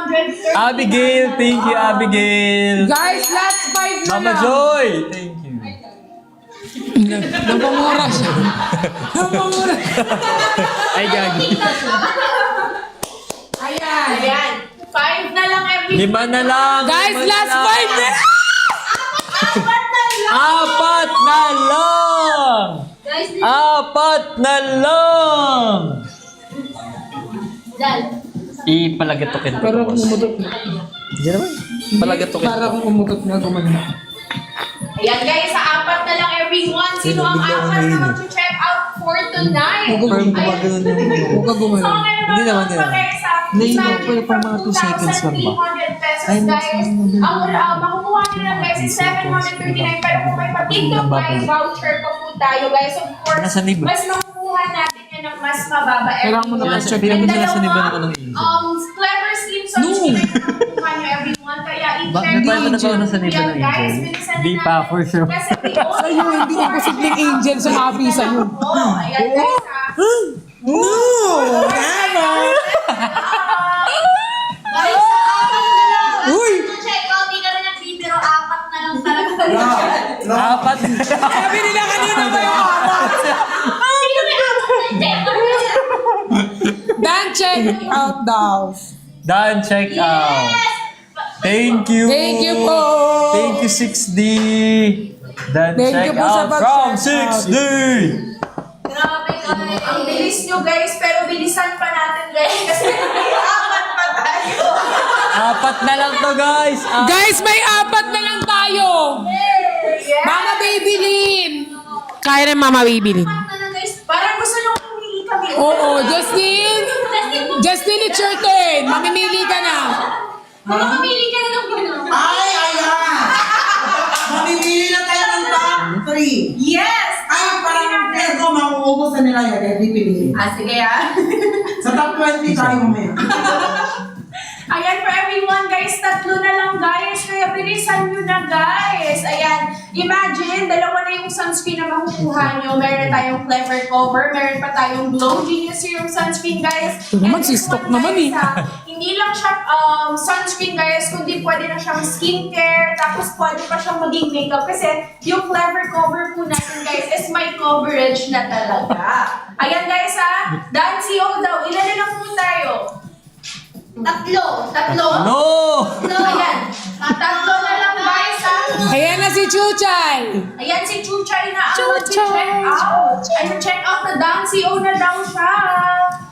730. Abigail, thank you, Abigail. Guys, last 5 na Mama lang. Joy, thank you. Napamura siya. Napamura. Ay, gagi. Ayan. Ayan. 5 na lang every. 5 na lang. Guys, 5 na last lang. 5 na. Apat na lang. 4 na lang. Guys, 4 na lang. Dal. Ipalagatukin ko. Parang boss. umutot na. Hindi naman. Palagatukin ko. Parang umutot na gumanda. Ayan guys, sa 4 na lang everyone. Sino ang 4 na mag-check out for tonight? Parang Ayan. gumagano yung... Huwag ka So, gumanda. ngayon Hindi naman, hindi naman. Hindi, pero pang mga 2 seconds lang ba? 2,300 pesos, guys. Ang makukuha nyo lang, guys, is 739. Pero kung may pa-TikTok live voucher pa po tayo, guys, of course, Nasa libo. mas makukuha natin yan ng mas mababa. Kailangan mo na Nasa check. bilang And mo nasa libo dalawa, na ng angel. Clever Slim Sunscreen na makukuha nyo everyone. Kaya Bakit i-check pa out na ba nasa libo yan, ng guys. angel? Bilisan Di na pa, natin. for sure. Kasi the only Sa'yo, hindi one- imposibleng angel sa happy sa'yo. Oo, ayan guys, No! Never! Guys, sa 4 na lang. Uy! Check out, di ka rin nagbibiro, 4 na lang talaga. 4 na lang. Sabi nila kanina ba yung apat? Sino may 4 na check out? Dan, check out daw. Done, check out. Thank you. Thank you po. Thank you, 6D. Done, Thank check you po sa out pag-check from out. 6D. Grabe guys. Ang bilis nyo guys, pero bilisan pa natin guys. Kasi may 4 pa tayo. 4 na lang to, guys. Guys, may 4 na lang tayo. Yeah. Mama Babylin. Kaya rin Mama Babylin. 4 na lang guys. Parang gusto nyo pumili kami. Oo, Justin. Justin, it's your turn. Mamimili ka na. Mamili ka na ng gano'n. Ay, ayan! Mamimili na tayo ng top 3. Yes! Ay, parang pero mauubos na nila yan. Hindi piliin. Sige ah. Sa top 20 tayo mamaya. Ayan for everyone guys, 3 na lang guys. Kaya bilisan nyo na guys. Ayan, imagine, 2 na yung sunscreen na makukuha nyo. Meron na tayong Clever Cover, meron pa tayong Glow Genius Serum Sunscreen guys. Ito naman, And si this stock one, naman guys, eh. hindi lang siya sunscreen guys, kundi pwede na siyang skincare, tapos pwede pa siyang maging makeup. Kasi yung Clever Cover po natin guys is may coverage na talaga. Ayan guys ha, Dan CO daw, ilan na lang po tayo? 3. No! Ayan. 3 na lang guys ha. Ayan na si Chuchay. Ayan si Chuchay na ang Chuchay. mag-check out. Ayun, check out na Dan CO na daw siya.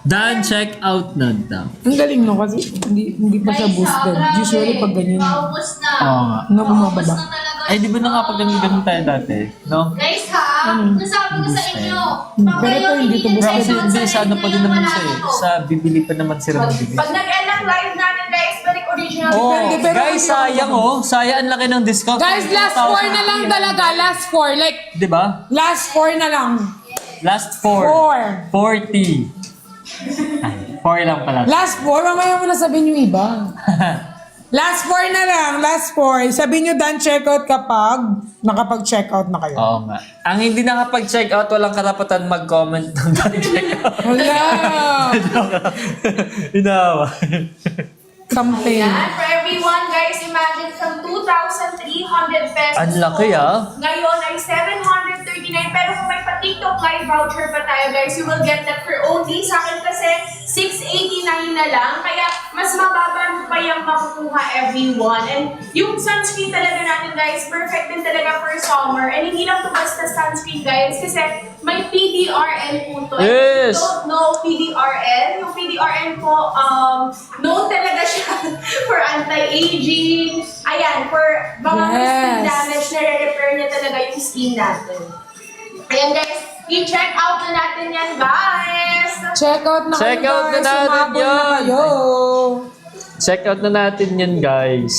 Done, check out na daw. Ang galing no kasi hindi pa siya boosted. Usually pag ganyan. Maubos na. Oo nga. Na bumababa. Maubos na talaga. Ay, di ba nakapag-ganun tayo dati? No? Guys ha, nasabi ko sa inyo. Pero ito hindi to Pero kasi boosted. hindi, sa ano pa din naman siya eh. Sa bibili pa naman sila ng bibili. Pag nag-end ang live natin guys, balik original. Oh, Depende, pero guys, hindi ako sayang oh. Sayang ang laki ng discount. Guys, last 4 na lang talaga. Last 4. Like, Di ba? last 4 na lang. Last 4. 4. 40. Ay, 4 lang pala. Last 4? Mamaya mo na sabihin yung iba. Last 4 na lang. Last 4. Sabihin nyo done checkout kapag nakapag-checkout na kayo. Oo nga. Ang hindi nakapag-check out, walang karapatan mag-comment ng check out. Wala. Inawa. Campaign. Ayan, for everyone guys, imagine from 2,300 pesos. Ang laki, ah. Ngayon ay 739. Pero kung may pa-TikTok live voucher pa tayo guys, you will get that for only, sa akin kasi, 689 na lang. Kaya mas mababa pa yung makukuha everyone. And yung sunscreen talaga natin guys, perfect din talaga for summer. And hindi lang to basta sunscreen guys, kasi may PDRN po to. Yes! If you don't know PDRN, yung PDRN po, known talaga siya for anti-aging. Ayan, for mga may skin Yes. damage, nare-repair niya talaga yung skin natin. Ayan guys, i-check out na natin yan guys! Check out na Check kayo out na guys. natin Sumabol na yun. kayo. Check out na natin yan, guys.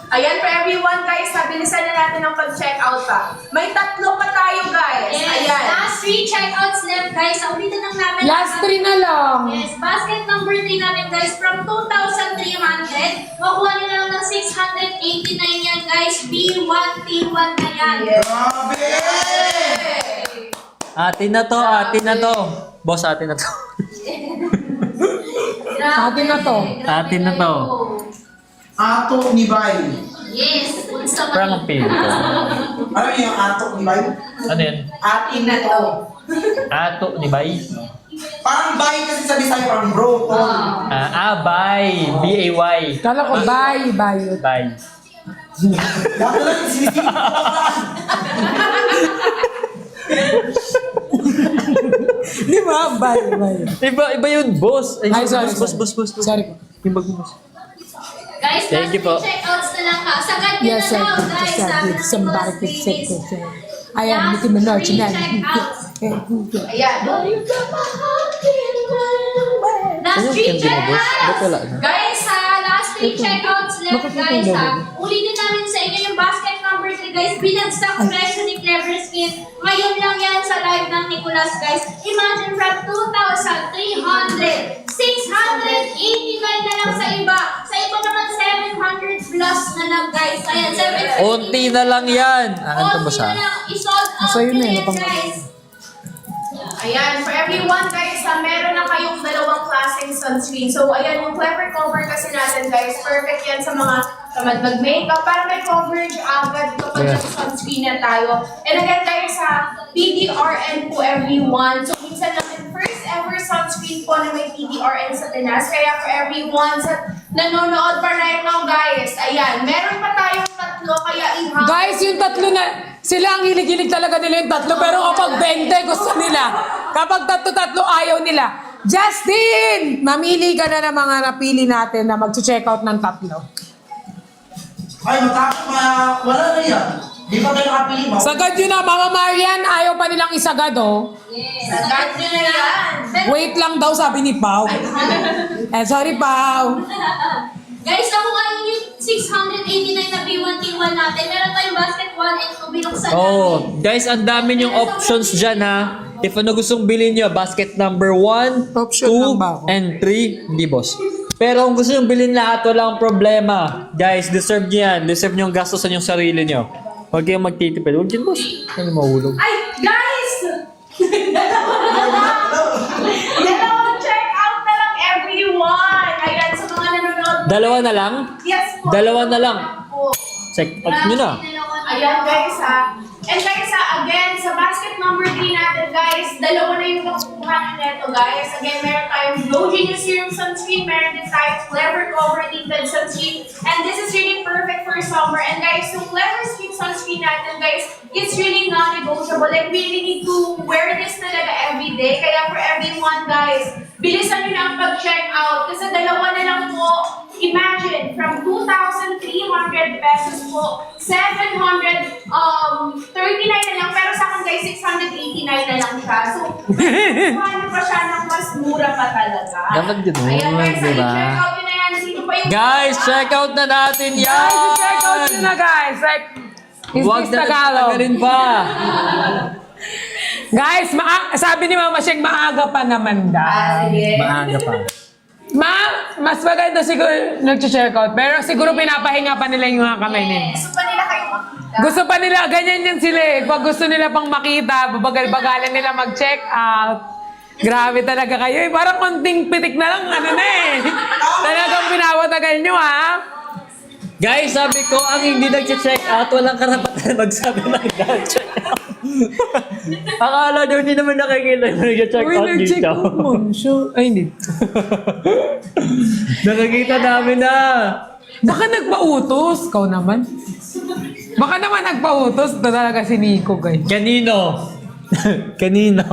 Ayan, for everyone guys, nabilisan na natin ang pag-check out pa. May 3 pa tayo guys. Yes, Ayan. last 3 checkouts left guys. Ulitin lang namin. Last 3 na lang. Yes, basket number 3 namin guys. From 2,300, makuha nyo na lang ng 689 yan guys. B1T1 na yan. Grabe! Atin na to, atin na to. Boss, atin na to. Atin na to. Atin na to. Ato ni Bay. Yes, unsa Parang ang man. pili ko. Ano yung ato ni Bay? Ano yan? Atin na to. Ato ni Bay? Parang Bay kasi sa Bisaya, parang bro. Tol. Bay. B-A-Y. Kala ko, bye. Bay. Dapat lang, sinisipin ko lang. Di ba? Bye. Iba yun, boss. Ay, sorry. Boss. Sorry po. Yung bag mo, boss. Guys, Thank you po. checkouts na lang ha. Sagad nyo Yes, na sir. daw, guys. Just Sabi ng somebody Nicolas could say Davis. it. I am Nicki Minaj. Free checkouts. Ayan. Last Ano three yung candy mo, boss? Ba't checkouts. wala na? Guys, last three checkouts left, Bakit guys, ito ha. yung Ulitin namin sa inyo yung basket number 3, guys. Binagsak presyo ni Clever Skin. Ngayon lang yan sa live ng Nicolas, guys. Imagine from 2,300, 689 na lang sa iba. Sa iba naman, 700 plus na lang, guys. Ayan, 750. Unti na lang yan. Ano to, boss, Konti ha? na lang. I-sold out Sa'yo na nyo yun, yan, napang- guys. Ayan, for everyone guys, meron na kayong dalawang klaseng sunscreen. So ayan, yung Clever Cover kasi natin guys, perfect yan sa mga tamad mag-makeup para may coverage agad kapag Yeah. sunscreen na tayo. And again guys, PDRN po everyone. So minsan natin first ever sunscreen po na may PDRN sa Pinas. Kaya for everyone sa nanonood pa right now guys, ayan, meron pa tayong tatlo kaya i-hang. Guys, yung tatlo na, sila ang hilig-hilig talaga nila yung tatlo, pero kapag 20 gusto nila, kapag tatlo-tatlo ayaw nila. Justin! Mamili ka na ng mga napili natin na mag-check out ng tatlo. Ay, matapos wala na yan. Di pa tayo nakapili mo. Sagad yun na, Mama Marian, ayaw pa nilang isagad, oh. Sagad nyo na yan. Wait lang daw, sabi ni Pau. Sorry, Pau. Guys, ako nga yung 689 na B1T1 natin. Meron tayong basket 1 and 2 binuksan natin. Oh, guys, ang dami yung options dyan, ha. If ano gustong bilhin nyo, basket number 1, Option lang ba ako? 2, and 3, hindi, boss. Pero kung gusto nyo bilhin lahat, wala akong problema. Guys, deserve nyo yan. Deserve nyo yung gastusan yung sarili nyo. Huwag kayong magtitipid. Huwag dyan, boss. Ano mahulog? Ay, guys! Dalawang check out na lang everyone! Ayan, sa mga nanonood. Dalawa na lang? Yes po. Dalawa na lang. Po. Check out nyo na. Ayan guys And guys again, sa basket number 3 natin guys, dalawa na yung nakukuha nito guys. Again, meron tayong Glow Genius Serum Sunscreen, meron din tayong Clever Cover Tinted Sunscreen. And this is really perfect for summer. And guys, yung Clever Skin Sunscreen natin guys, it's really non-negotiable. Like, we really need to wear this talaga every day. Kaya for everyone guys, bilisan nyo na ang pag-check out. Kasi dalawa na lang po. Imagine, from 2,300 pesos po, 739 na lang. Pero sa akin guys, 689 na lang siya. So, ano pa siya ng mas mura pa talaga. Dapat ganun, Ayan guys, diba? i-check out yun na yan. Sino pa yung... Guys, check out na natin yan! Guys, check out nyo na, guys. Like, is Huwag this na Tagalog? rin pa. Guys, sabi ni Mama Sheng, maaga pa naman daw. Sige. Maaga pa. Mas maganda siguro nag-check out. Pero siguro pinapahinga pa nila yung mga kamay nila. Gusto pa nila kayo makita. Gusto pa nila, ganyan yan sila eh. Pag gusto nila pang makita, babagal-bagalan nila mag-check out. Grabe talaga kayo eh. Parang konting pitik na lang, ano na eh. Talagang pinapatagal nyo ha. Guys, sabi ko, ang hindi nag-check out, walang karapatan magsabi ng nag-check out. Akala daw hindi naman nakikita yung nag-check out nag-check dito. out mo. Sure. Ay, hindi. Nakikita namin na. Baka nagpautos. Ikaw naman. Baka naman nagpautos. Ito talaga si Nico, guys. Kanino? Kanino?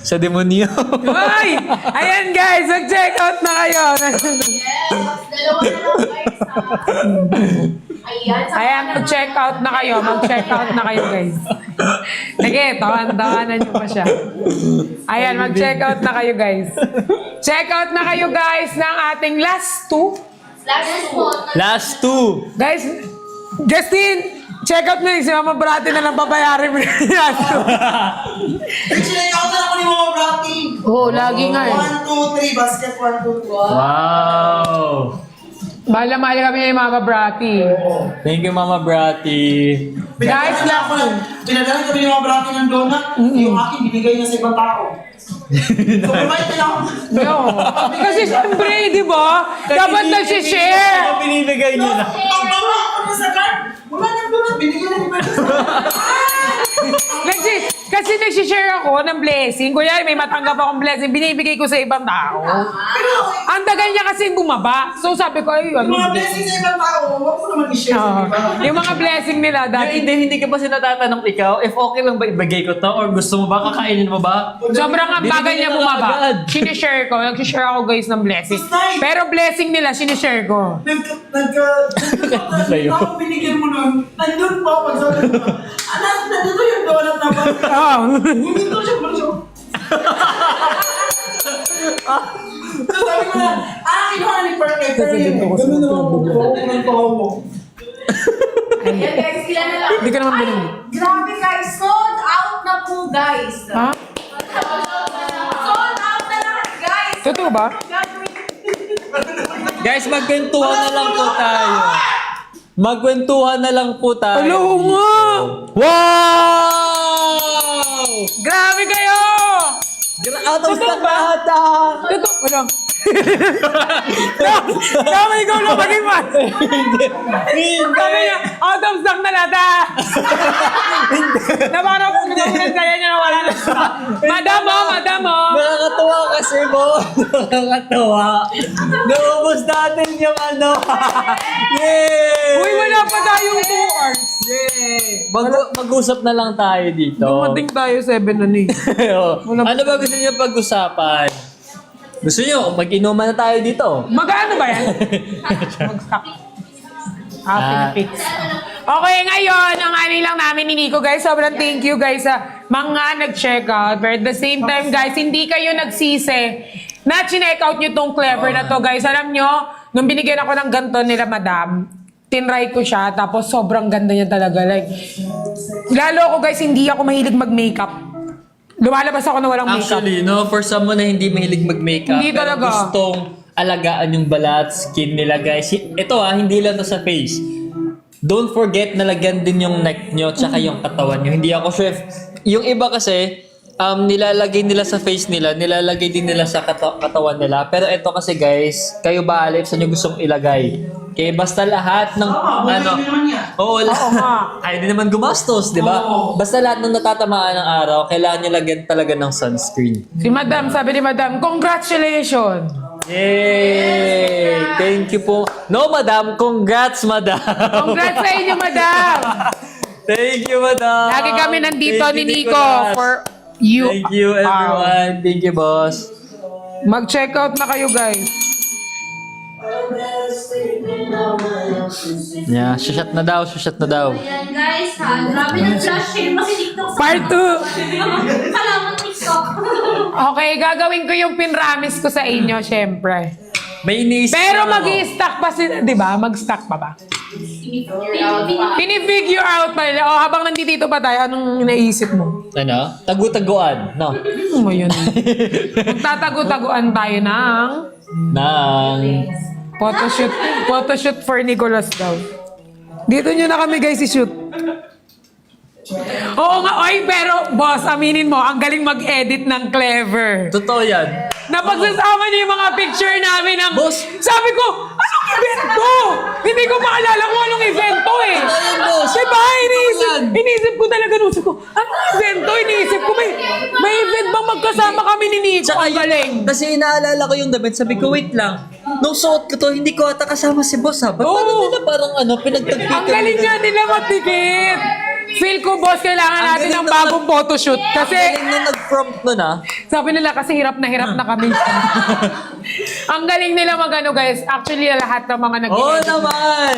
Sa demonyo. Ay! Ayan guys, mag-check out na kayo. Yes, dalawa na lang guys Ayan. Ayan, mag-check out na kayo. Mag-check out na kayo, guys. Sige, tawanan nyo pa siya. Ayan, mag-check out na kayo, guys. Check out na kayo, guys, ng ating last two. Last two. Guys, Justin, check out na yun. Si Mama Brati na lang babayarin mo yung last two. Check out na ako ni Mama Brati. Oo, lagi nga eh. 1, 2, 3, basket 1, 2, 3. Wow. Mahal kami ni Mama Brati. Thank you, Mama Brati. Guys, Pinadala ako yun. Pinadala kami ng mga brati ng donut. Yung akin, binigay niya sa ibang tao. So, provide nila ako. No. Kasi siyempre, di ba? Dapat nagsishare. Ano binibigay niyo na? Ang bawa ako na sa card. Wala nang donut. Binigay na iba. Kasi nagsishare ako ng blessing. Kuya, may matanggap akong blessing. Binibigay ko sa ibang tao. Pero, Ang tagal niya kasi bumaba. So sabi ko, ay, yung mga blessing sa ibang tao, huwag mo naman i-share sa iba. Yung mga blessing nila dati. Hindi ka ba sinatatanong ikaw if okay lang ba ibigay ko to or gusto mo ba, kakainin mo ba? Sobrang ang bagal niya Binibigyan na bumaba. agad. Sinishare ko. Nagsishare ako guys ng blessing. Pero blessing nila, sinishare ko. Sa'yo. Ako binigyan mo nun, nandun pa, pagsabi mo, anak, nandito yung donut na ba? Oh. Hindi ko siya malusyo. So sabi ko na, kinuha ni Perfect. Ganun naman po. Ganun mo. Ayan guys, sila na lang. Hindi ka naman binili. Grabe guys, sold out na po guys. Ha? Sold out na lahat guys. Totoo ba? Guys, magkwentuhan na lang po tayo. Magkwentuhan na lang po tayo. Hello nga! Wow! Grabe kayo! Out of stock lahat ah! Totoo. Walang. Tama, ikaw lang maging man. Sabi niya, out of stock na lahat ah. Na parang pinagpinan kaya niya na wala na stock. Madam oh. Nakakatawa kasi mo. Nakakatawa. Naubos natin yung ano. Yay! Uy, wala pa tayong 2 hours. Yay! Mag-usap na lang tayo dito. Dumating tayo 7 na ni. Oh. Ano ba gusto niyo pag-usapan? Gusto niyo, mag-inuman na tayo dito. Magkano ba yan? Mag-stock. Pinipix. Okay, ngayon, ang ano lang namin ni Nico, guys, sobrang thank you, guys, sa mga nag-check out. But at the same time, guys, hindi kayo nagsisi na chineck out nyo tong Clever na to, guys. Alam nyo, nung binigyan ako ng ganito nila, madam, tinry ko siya, tapos sobrang ganda niya talaga. Like, lalo ako, guys, hindi ako mahilig mag-makeup. Lumalabas ako na walang makeup. Actually, no, for someone na hindi mahilig mag-makeup, Hindi pero talaga. gustong alagaan yung balat, skin nila, guys. Ito hindi lang to sa face. Don't forget na lagyan din yung neck nyo tsaka yung katawan nyo. Hindi ako sure if... Yung iba kasi, nilalagay nila sa face nila, nilalagay din nila sa katawan nila. Pero ito kasi, guys, kayo bahala sa nyo gustong ilagay. Kaya basta lahat ng... Maganda naman yan. Oo, ay di naman gumastos, di ba? Oo. Basta lahat ng natatamaan ng araw, kailangan nyo lagyan talaga ng sunscreen. Si madam, sabi ni madam, congratulations! Yay! Thank you po. No, madam. Congrats, madam. Congrats sa inyo, madam! Thank you, madam. Lagi kami nandito Thank ni you, Nico Nicolas. for you. Thank you, everyone. Thank you, boss. Mag-check out na kayo, guys. Yeah, shut na daw, shut na daw. Ayan guys ha, grabe ng flash share mo si TikTok sa Part 2. Salamat TikTok. Okay, gagawin ko yung pinramis ko sa inyo, syempre. May iniisip Pero lang ako. mag-i-stack pa sila, di ba? Mag-stack pa ba? Pinipili. Pinifigure out pa nila. O, habang nandito pa tayo, anong naisip mo? Ano? Tagu-taguan, no? Ano mo yun? Magtatago-taguan tayo ng Nang... photoshoot for Nicolas daw. Dito nyo na kami guys i-shoot. Oo nga, oy, pero boss, aminin mo, ang galing mag-edit ng Clever. Totoo yan. Napagsasama niyo yung mga picture namin ng... Boss! Sabi ko, anong event to? Hindi ko maalala kung anong event to eh. Totoo yan, boss. Diba? yan. Iniisip ko talaga nung ko, anong event to? Iniisip ko, may event bang magkasama kami ni Nico? Ang galing. Kasi inaalala ko yung damit, sabi ko, wait lang. Nung suot ko to, hindi ko ata kasama si boss ha. Ba't Oo. paano nila parang pinagtagpikan? Ang galing nga nila magtikit. Feel ko, boss, kailangan Ang natin galing ng naman. bagong photoshoot. Kasi... Kasi, nung nag-prompt nun sabi nila, kasi hirap na kami. Ang galing nila magano guys. Actually, lahat ng mga nag Oo naman!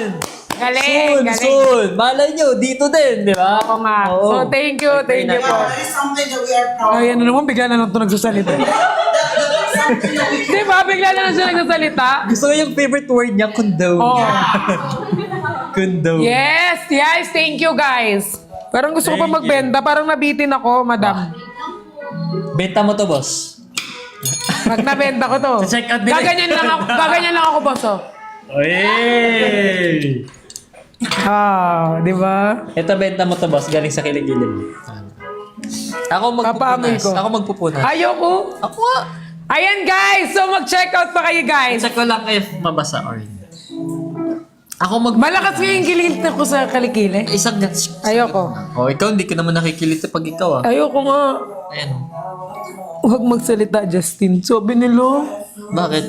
Galing, galing. Soon! Malay nyo, dito din, di ba? Oo nga. Oo. So, thank you po. Yeah, that is something that we are proud of. Ay, ano naman, bigla na lang ito nagsasalita. That is something that we Di ba? Bigla na lang siya nagsasalita. Gusto ko yung favorite word niya, condone. Oh. Condone. Yes, thank you guys. Parang gusto ko pa Thank magbenta. Parang nabitin ako, madam. Benta mo to, boss. Pag nabenta ko to. Check out nila. Gaganyan lang ako, boss. Oh. Oy! Di ba? Ito, benta mo to, boss. Galing sa kilig-gilig. Ako Papaamoy magpupunas. ko. Ako magpupunas. Ayoko. Ako nga. Ayan guys, so mag-check out pa kayo guys. Check ko lang if mabasa or hindi. Ako Malakas nga yung gilit ko sa kalikili. Isang Ayoko. Oh, ikaw hindi ka naman nakikilit pag ikaw ah. Ayoko nga. Ayan. Huwag magsalita, Justin. Sabi nila. Bakit?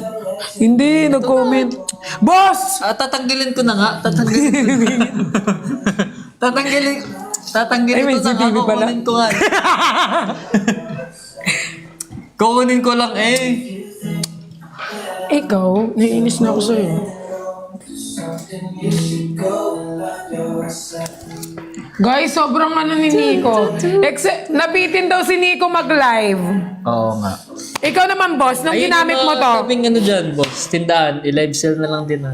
Hindi, nag-comment. Boss! Tatanggalin ko na nga. Tatanggalin Ay, may ko na nga. CCTV pala. Kukunin ko nga. Kukunin ko lang eh. Ikaw, naiinis na ako sa'yo. Guys, sobrang ano ni Nico. Nabitin daw si Nico mag-live. Oo nga. Ikaw naman, boss, nung ginamit mo to. Kaming ano dyan, boss. Tindahan. I-live sell na lang din ah.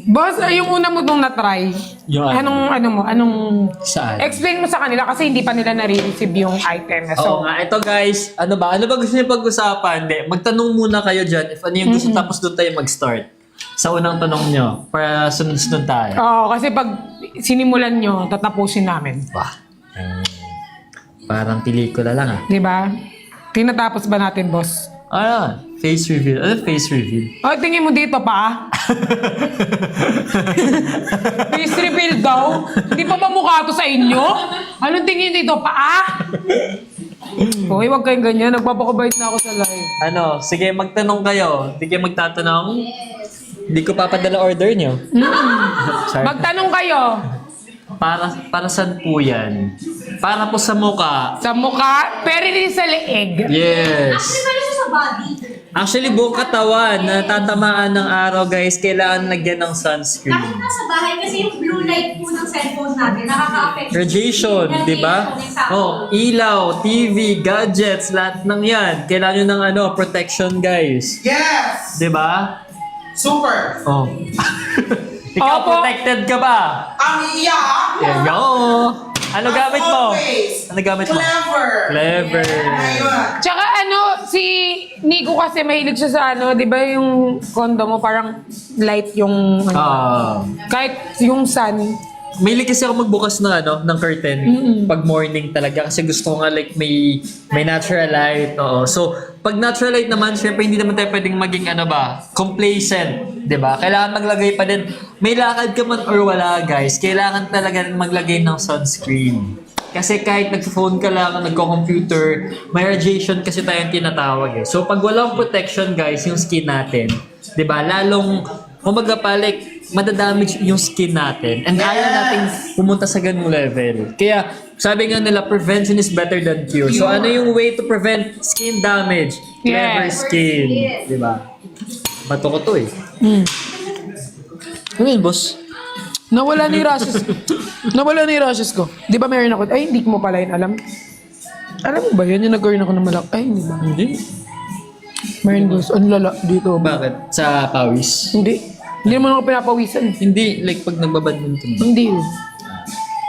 Boss, yung una mo nung na-try. Yung ano? Anong... Saan? Explain mo sa kanila kasi hindi pa nila nare-receive yung item. Oo So, nga. Ito guys, ano ba gusto niyo pag-usapan? Hindi. Magtanong muna kayo dyan if ano yung gusto tapos doon tayo mag-start. Sa unang tanong nyo. Para sunod-sunod tayo. kasi pag sinimulan nyo, tatapusin namin. Wah. Parang pelikula lang ah. Di ba? Tinatapos ba natin, boss? Ano? Face reveal. Ano face reveal? Tingin mo dito pa. Face reveal daw. Hindi pa ba mukha to sa inyo? Anong tingin dito pa? Hoy, wag kayong ganyan. Nagpapakabait na ako sa live. Ano? Sige, magtanong kayo. Hindi kayo magtatanong? Hindi ko papadala order nyo. Sorry. Magtanong kayo. Para saan po yan? Para po sa muka. Sa mukha, pero din sa leeg. Yes. Actually, pwede siya sa body. Actually, buong katawan na tatamaan ng araw, guys, kailangan lagyan ng Kahit sunscreen. nasa bahay, kasi yung blue light po ng cellphone natin, nakaka-affect. Radiation, di ba? Oh, ilaw, TV, gadgets, lahat ng yan. Kailangan nyo ng protection, guys. Yes! Di ba? Super! Oh. Ikaw, Opo. protected ka ba? Amiya! There you go. Ano gamit mo? Always. Ano gamit mo? Clever! Clever. Ayun. Tsaka si Nico kasi mahilig siya sa di ba yung condo mo parang light yung, kahit yung sun. Mahilig kasi ako magbukas ng curtain pag morning talaga kasi gusto ko nga like may natural light. Oo. So, pag natural light naman, syempre hindi naman tayo pwedeng maging complacent, 'di ba? Kailangan maglagay pa din. May lakad ka man or wala, guys, kailangan talaga maglagay ng sunscreen. Kasi kahit nag-phone ka lang, nagko-computer, may radiation kasi tayong tinatawag eh. So, pag walang protection, guys, yung skin natin, 'di ba? Lalong kumbaga pa like madadamage yung skin natin and ayaw natin pumunta sa ganung level. Kaya sabi nga nila prevention is better than cure. So ano yung way to prevent skin damage? Clever Yes. skin, 'di ba? Bato ko to eh. Ano yun, boss? Nawala na yung rashes ko. Di ba meron ako? Ay, hindi ko mo pala yun alam. Alam mo ba yun? Yung nag-earn ako ng malak. Ay, hindi ba? Hindi. Meron guys. Ang lala dito. Bakit? Sa pawis? Hindi. Hindi naman ako pinapawisan. Hindi, like pag nagbabadminton. Hindi.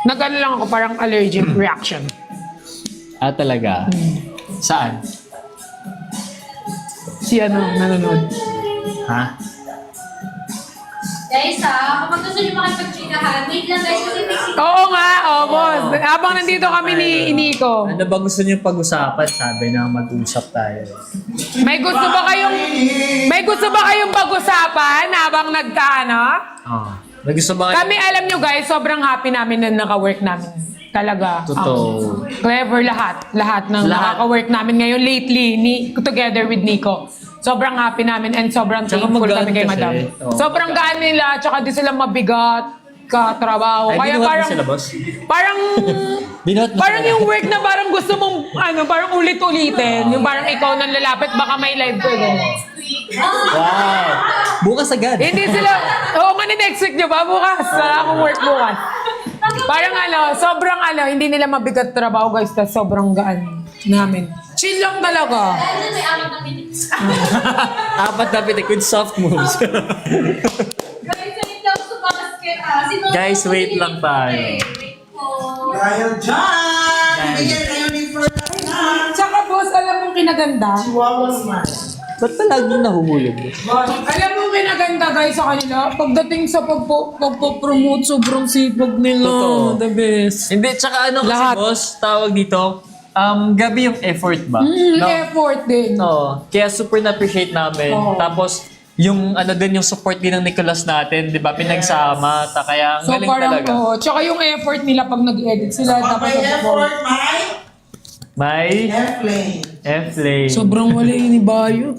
Nag-ano lang ako, parang allergic reaction. Ah, talaga? Saan? Si nanonood. Ha? Guys, kapag gusto nyo makipag-chikahan, wait lang guys, kasi may Oo nga, boss. Habang nandito kami ni Nico. Ano ba gusto niyo pag-usapan? Sabi na mag-usap tayo. May gusto ba kayong pag-usapan habang nagkaano? Oh. Gusto ba kayo? Kami, alam nyo guys, sobrang happy namin na naka-work namin. Talaga. Totoo. Clever lahat. Lahat ng nakaka-work namin ngayon lately, together with Nico. Sobrang happy namin and sobrang Tsaka thankful magaan kami kay kasi. Madam. Oo. Sobrang gaan nila, tsaka di sila mabigat katrabaho. Ay, Kaya binuhat mo parang, sila, boss? parang, Binuhat mo parang sila? yung work na parang gusto mong, parang ulit-ulitin. Yung parang ikaw nang lalapit, baka may live ko. Wow! Bukas agad. Hindi sila, oo nga next week nyo ba? Bukas, wala akong work bukas. Parang sobrang hindi nila mabigat trabaho guys, tas sobrang gaan namin. Chill lang talaga. Ano, may amat na minutes. Apat na pitik with soft moves. Guys, wait lang sa basket. Guys, wait lang tayo. Wait po. Dahil dyan, bigyan kayo ni Ferdinand. Tsaka boss, alam mong kinaganda? Chihuahua naman. Ba't palagi nahuhulog? Alam mong kinaganda guys sa kanila, pagdating sa pagpo-promote, sobrang sipag nila. Totoo. The best. Hindi, tsaka ano kasi Lahat. boss, tawag dito, gabi yung effort ba? Effort din. No, kaya super na-appreciate namin. Oo. Tapos, yung ano din, yung support din ng Nicholas natin, di ba? Pinagsama. Kaya ang So galing parang, talaga. tsaka yung effort nila pag nag-edit sila, Pag dapat may effort, May airplane. F-lane. Sobrang wala yun ni Bayo.